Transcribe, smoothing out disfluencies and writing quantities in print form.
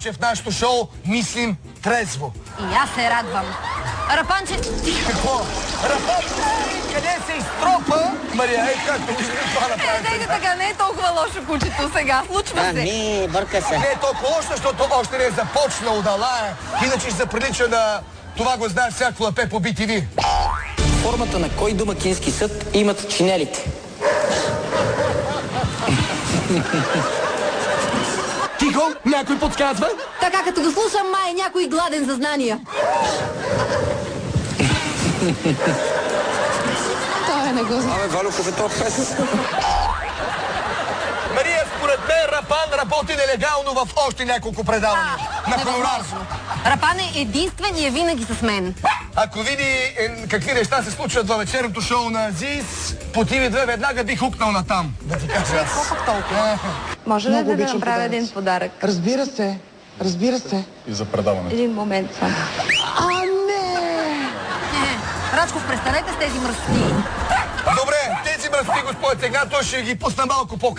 че в нашото шоу мислим трезво. И аз се радвам. Рапанче... Какво? Рапанче, къде се изтропа? Мария, както виждате това направи. Дайте така, не е толкова лошо кучето сега. Случва се. Не, бърка се. Не е толкова лошо, защото още не е започнал да лае. Иначе ще заприлича на това го знаеш всяко лапе по BTV. Формата на кой домакински съд имат чинелите? Тихо, някой подсказва? Така като го слушам, май някой гладен за знания. Той не го знае. Абе, Валю, купе топ пес. Мария, според мен Рапан работи нелегално в още няколко предавания. На хонорар. Рапан е единствен и е винаги с мен. Ако види какви неща се случват във вечерното шоу на Азис, по TV2 веднага бих хукнал натам. Да ти кажа аз. Колко толкова? Може ли да направя един подарък? Разбира се, разбира се. И за предаване. Един момент само. Рачков, престанете с тези мръсни. Добре, тези мръсни, господ, сега той ще ги пусна малко по